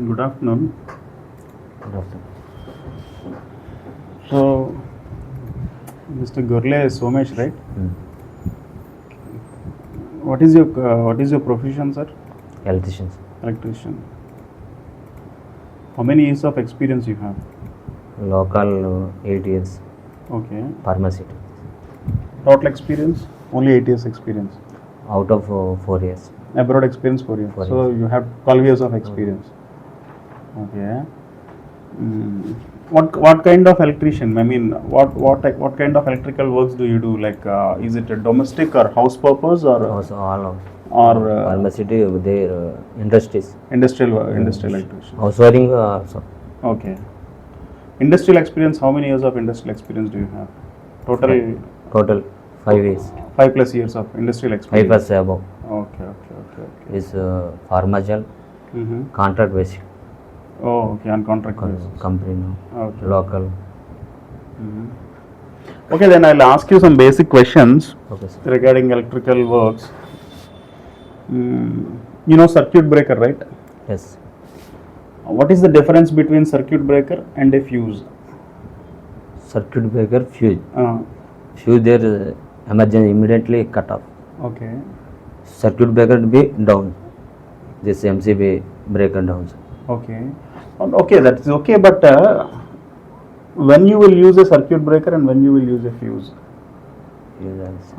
Good afternoon. Good afternoon. So, Mr. Gurle Somesh, right? What is your profession, sir? Electricians. Electrician. How many years of experience you have? Local 8 years. Okay. Pharmaceutical. Total experience? Only 8 years experience. Out of 4 years. Abroad experience 4 years. 4 So years. you have 12 years of experience. Okay. What kind of electrician? I mean, what kind of electrical works do you do? Like, is it a domestic or house purpose or Also all of or their industries. industrial electrician? House wiring also. Okay. Industrial experience. How many years of industrial experience do you have? Total 5 years. 5+ years of industrial 5 experience. plus above. Okay. Is pharmaceutical Mm-hmm. contract based Oh, okay. On contract basis. company now. Okay. Local. Mhm. Okay, then I'll ask you some basic questions Okay, sir. regarding electrical works. You know circuit breaker, right? Yes. What is the difference between circuit breaker and a fuse? Circuit breaker, fuse. Uh, Fuse there emergency immediately cut off. okay. Circuit breaker be down. This MCB breaker down. Sir. Okay. Okay, that is okay, but when you will use a circuit breaker and when you will use a fuse? Fuse also.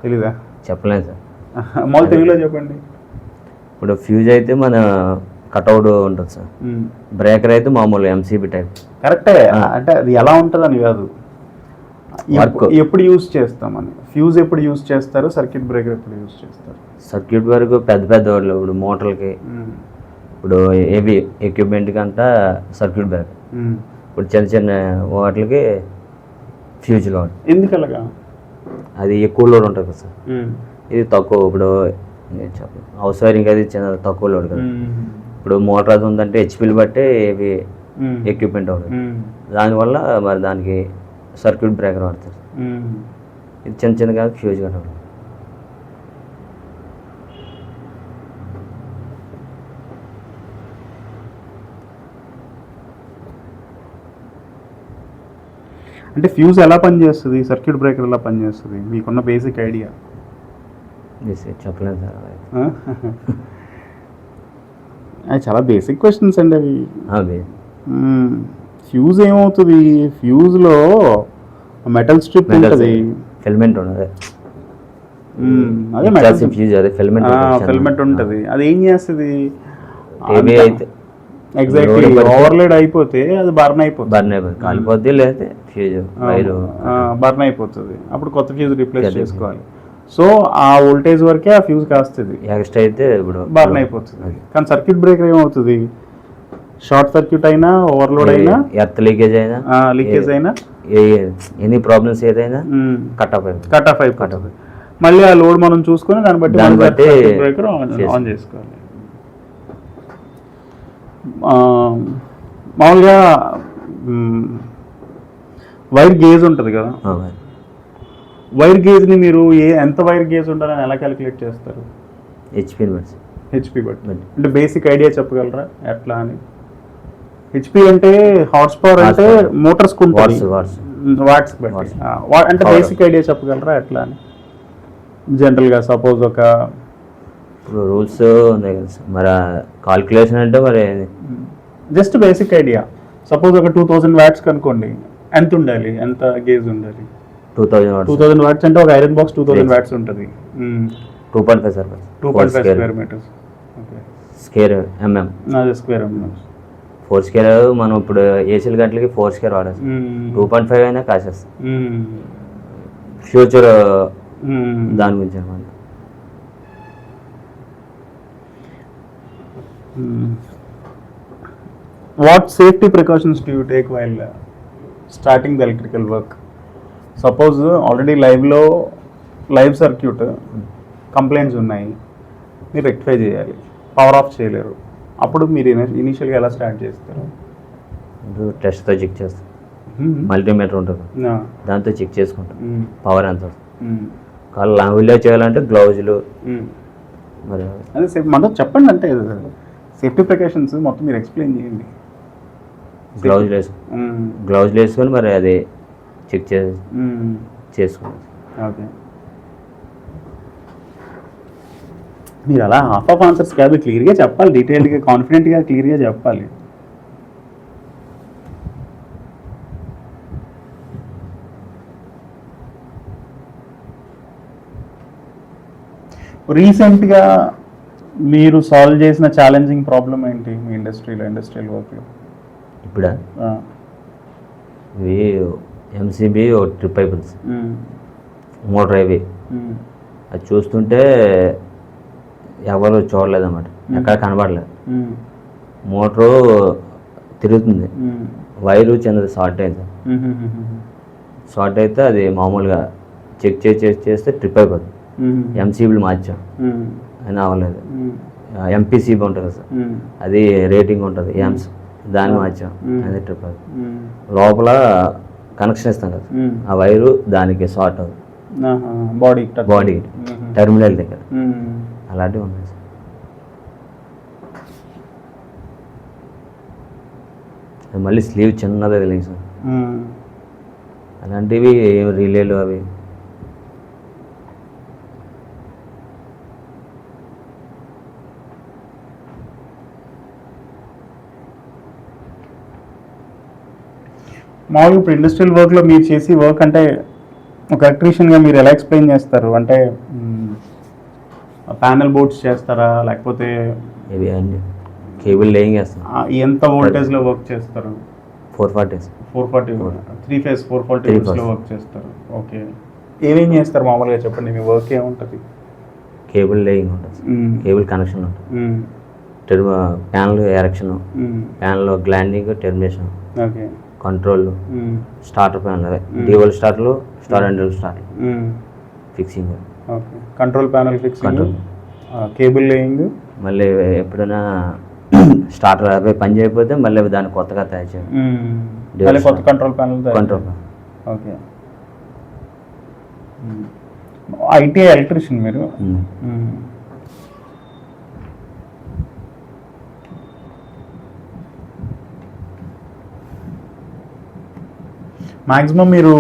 తెలీదా? చెప్పలేదు sir. మామూలు తెలుగులో చెప్పండి. ఇప్పుడు fuse అయితే మన cutout ఉంటుంది sir. Breaker అయితే మామూలు ఎంసీబీ టైప్. కరెక్టే, అంటే అది ఎలా ఉంటుందని కాదు, ఎప్పుడు యూజ్ చేస్తామని. ఫ్యూజ్ ఎప్పుడు యూజ్ చేస్తారు, సర్క్యూట్ బ్రేకర్ ఎప్పుడు యూజ్ చేస్తారు? సర్క్యూట్ వరకు పెద్ద వాళ్ళు ఇప్పుడు మోటార్లకి, ఇప్పుడు హెవీ ఎక్విప్మెంట్ కంట సర్క్యూట్ బ్రేకర్. ఇప్పుడు చిన్న వాటికి ఫ్యూజ్ లోడ్. ఎందుకు అలాగా? అది ఎక్కువ లోడ్ ఉంటుంది కదా సార్, ఇది తక్కువ. ఇప్పుడు హౌస్ వైరింగ్ అది చిన్న తక్కువ లోడ్ కదా. ఇప్పుడు మోటార్ అది ఉందంటే హెచ్పీలు బట్టే హెవీ ఎక్విప్మెంట్ అవుతుంది. దానివల్ల మరి దానికి సర్క్యూట్ బ్రేకర్ వాడతారు. ఇది చిన్నగా ఫ్యూజ్ కట్ట. అంటే ఫ్యూజ్ ఎలా పనిచేస్తుంది, సర్క్యూట్ బ్రేకర్ ఎలా పనిచేస్తుంది, మీకున్న బేసిక్ ఐడియా? చెప్పలేదు సార్. అది చాలా బేసిక్ క్వశ్చన్స్ అండి అవి. అవి ఫ్యూజ్ ఏమవుతుంది, ఫ్యూజ్లో మెటల్ స్ట్రిప్ ఉంటుంది, ఫిలమెంట్ ఉన్నది. అదే ఫ్యూజ్ అదే ఫిలమెంట్ ఉంటుంది. అది ఏం చేస్తుంది, అయితే ఎగ్జాక్ట్లీ ఓవర్లోడ్ అయిపోతే అది బర్న్ అయిపోతుంది, కాలిపోద్ది, లేదా ఫ్యూజ్ వైరు బర్న్ అయిపోతుంది. అప్పుడు కొత్త ఫ్యూజ్ రీప్లేస్ చేసుకోవాలి. సో ఆ వోల్టేజ్ వరకే ఆ ఫ్యూజ్ కాస్తుంది, ఎక్స్ట్రా అయితే ఇప్పుడు బర్న్ అయిపోతుంది. కానీ సర్క్యూట్ బ్రేకర్ ఏమవుతుంది, షార్ట్ సర్క్యూట్ అయినా, ఓవర్లోడ్ అయినా, ఎర్త్ లీకేజ్ అయినా, ఎనీ ప్రాబ్లమ్స్ ఏదైనా కట్ ఆఫ్ అయిపోతుంది. మళ్ళీ ఆ లోడ్ మనం చూసుకొని దాన్ని బట్టి బ్రేకర్ ఆన్ చేసుకోవాలి. మామూలుగా వైర్ గేజ్ ఉంటుంది కదా, వైర్ గేజ్ని మీరు ఎంత వైర్ గేజ్ ఉండాలని ఎలా క్యాలిక్యులేట్ చేస్తారు? హెచ్పి బట్టి. అంటే బేసిక్ ఐడియా చెప్పగలరా ఎట్లా అని? హెచ్పి అంటే హార్స్ పవర్, అంటే మోటార్స్ వాట్స్ బట్టి. అంటే బేసిక్ ఐడియా చెప్పగలరా ఎట్లా అని? జనరల్గా సపోజ్ ఒక రూల్స్ ఉన్నాయి కదా సార్, మరి కాల్కులేషన్ అంటే మరి జస్ట్ బేసిక్ ఐడియా. సపోజ్ ఒక 2000 వాట్స్ కనుకోండి, ఎంత ఉండాలి, ఎంత గేజ్ ఉండాలి? 2000 వాట్స్ అంటే ఒక ఐరన్ బాక్స్ 2000 వాట్స్ ఉంటుంది. 2.5 sir. 2.5 square meters. Okay, square MM. అదే స్క్వేర్ ఎంఎం. 4 స్క్వేర్ మనం ఇప్పుడు ఏసీల గంటలకి 4 స్క్వేర్ వాడేస్తాం. 2.5 అయినా కాసేస్తాం. ఫ్యూచర్ దాని గురించి అనమాట. What safety precautions do you take while starting the electrical work? Suppose already live circuit complaints ఉన్నాయి, మీరు రెక్టిఫై చేయాలి, పవర్ ఆఫ్ చేయలేరు. అప్పుడు మీరు ఇనీషియల్గా ఎలా స్టార్ట్ చేస్తారు? టెస్ట్తో చెక్ చేస్తాం. మల్టీమీటర్ ఉంటుంది, దాంతో చెక్ చేసుకుంటాం పవర్ ఎంత. కాళ్ళు లాంగ్వేజ్లో చేయాలంటే గ్లౌజులు, మరి అదే మొదట చెప్పండి, అంటే సేఫ్టీ ప్రికాషన్స్ మొత్తం మీరు ఎక్స్ప్లెయిన్ చేయండి. గ్లౌజ్ వేసుకొని మరి అది చెక్ చేసుకోండి. ఓకే, మీరు అలా హాఫ్ ఆఫ్ ఆన్సర్స్ కాదు, క్లియర్గా చెప్పాలి, డీటెయిల్డ్గా కాన్ఫిడెంట్గా క్లియర్గా చెప్పాలి. రీసెంట్గా మీరు సాల్వ్ చేసిన ఛాలెంజింగ్ ప్రాబ్లం ఏంటి మీ ఇండస్ట్రియల్ వర్క్లో? ఇప్పుడు ఇవి ఎంసీబీ ట్రిప్ అయిపోతుంది మోటార్ అవి, అది చూస్తుంటే ఎవరు చూడలేదన్నమాట, ఎక్కడ కనబడలేదు. మోటరు తిరుగుతుంది, వైరు చిన్నది షార్ట్ అయింది. షార్ట్ అయితే అది మామూలుగా చెక్ చేస్తే ట్రిప్ అయిపోతుంది. ఎంసీబీలు మార్చాం అయినా అవ్వలేదు. ఎంపీసీబీ ఉంటుంది కదా సార్, అది రేటింగ్ ఉంటుంది ఎంస్, దాన్ని మార్చాం అది ట్రిప్ అవుతుంది. లోపల కనెక్షన్ ఇస్తాం కదా, ఆ వైరు దానికి షార్ట్ అవుతుంది బాడీ టెర్మినల్ దగ్గర, అలాంటివి ఉన్నాయి సార్. మళ్ళీ స్లీవ్ చిన్నది తెలియదు సార్, అలాంటివి రిలేలు అవి. మామూలుగా ఇప్పుడు ఇండస్ట్రియల్ వర్క్లో మీరు చేసి వర్క్ అంటే ఒక ఎలక్ట్రీషియన్గా మీరు ఎలా ఎక్స్ప్లెయిన్ చేస్తారు? అంటే ప్యానల్ బోర్డ్స్ చేస్తారా, లేకపోతే ఇవి అండి కేబుల్ లేయింగ్ చేస్తాం. ఎంత వోల్టేజ్లో వర్క్ చేస్తారు? 440 3 ఫేజ్ 440 వోల్ట్స్లో వర్క్ చేస్తారు. ఓకే, ఏమేం చేస్తారు మామూలుగా చెప్పండి, మీ వర్క్ ఏముంటుంది? కేబుల్ లేయింగ్ ఉంటుంది, కేబుల్ కనెక్షన్ ఉంటుంది, panel erection, panel glanding, termination, okay, control, starter panel, dual స్టార్ట్లు, స్టార్ అండ్ డ్యూయల్ స్టార్ట్లు, fixing, okay, control panel fixing, cable laying, మళ్ళీ ఎప్పుడైనా స్టార్టర్ అవి పని చేయకపోతే మళ్ళీ దాన్ని కొత్తగా తయారు చేయాలి, కొత్త control panel. Okay, ITI electrician మీరు. మ్యాక్సిమం మీరు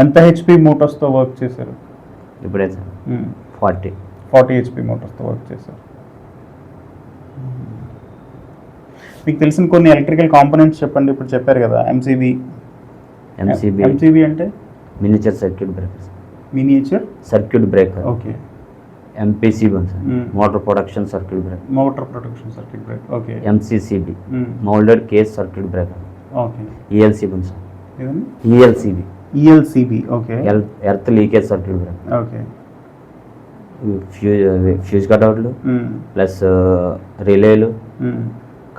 ఎంత హెచ్పి మోటార్స్తో వర్క్ చేశారు? ఇప్పుడే సార్ 40 హెచ్పి మోటార్స్తో వర్క్ చేశారు. మీకు తెలిసిన కొన్ని ఎలక్ట్రికల్ కాంపోనెంట్స్ చెప్పండి. ఇప్పుడు చెప్పారు కదా ఎంసీబీ అంటే miniature circuit breaker. Miniature circuit breaker. Okay. MPCB sir, motor production circuit breaker. Okay. MCCB, moulded case circuit breaker. Okay. ELCB sir, ELCB. Okay. Earth leakage circuit breaker. Okay. Fuse కట్అవుట్లు plus రిలేలు,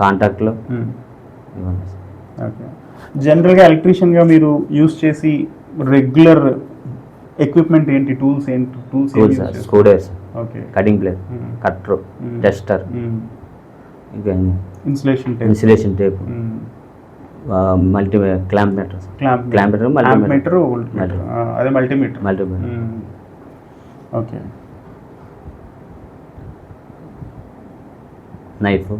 కాంటాక్ట్లు ఇవన్నీ. Okay. జనరల్గా ఎలక్ట్రీషియన్గా మీరు use చేసి regular equipment ఏంటి? Tools screw drivers, okay, cutting plate, cutter, tester, ఇంకా ఇన్సులేషన్ టేప్, మల్టీ క్లాంపీమీటర్, అదే multimeter. Okay. Knife.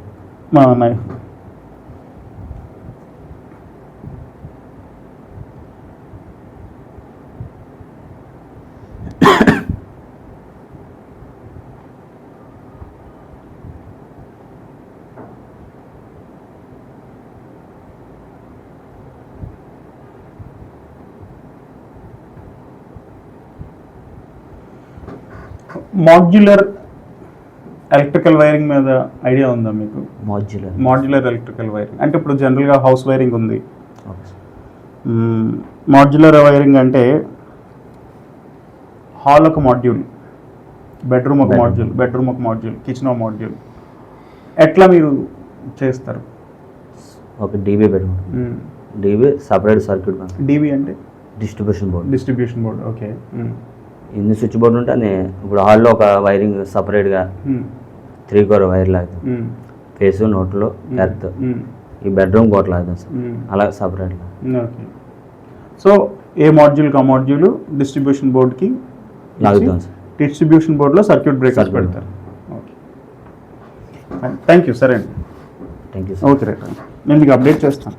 Modular electrical wiring మీద ఐడియా ఉందా మీకు? మాడ్యులర్ ఎలక్ట్రికల్ వైరింగ్ అంటే ఇప్పుడు జనరల్గా హౌస్ వైరింగ్ ఉంది. మాడ్యులర్ వైరింగ్ అంటే హాల్ ఒక మాడ్యూల్, బెడ్రూమ్ ఒక మాడ్యూల్, కిచెన్ ఒక మాడ్యూల్. ఎట్లా మీరు చేస్తారు? ఒక డీబీ పెట్టుకుంటాం. DB separate circuit. డీబీ అంటే డిస్ట్రిబ్యూషన్ బోర్డ్. ఓకే. ఇన్ని స్విచ్ బోర్డు ఉంటే ఇప్పుడు హాల్లో ఒక వైరింగ్ సపరేట్గా 3 కోర్ వైర్ లాగుతాం, ఫేస్, నోట్లో, ఎర్త్, ఈ బెడ్రూమ్ కోట్ లాగుతాం సార్, అలా సపరేట్గా. ఓకే. సో ఏ మాడ్యూల్ డిస్ట్రిబ్యూషన్ బోర్డ్కి లాగుతాం సార్. డిస్ట్రిబ్యూషన్ బోర్డులో సర్క్యూట్ బ్రేకర్స్ Circuit. పెడతారు. Okay, thank you. సరే అండి, థ్యాంక్ యూ ఓకే రైట్, నేను మీకు అప్డేట్ చేస్తాను.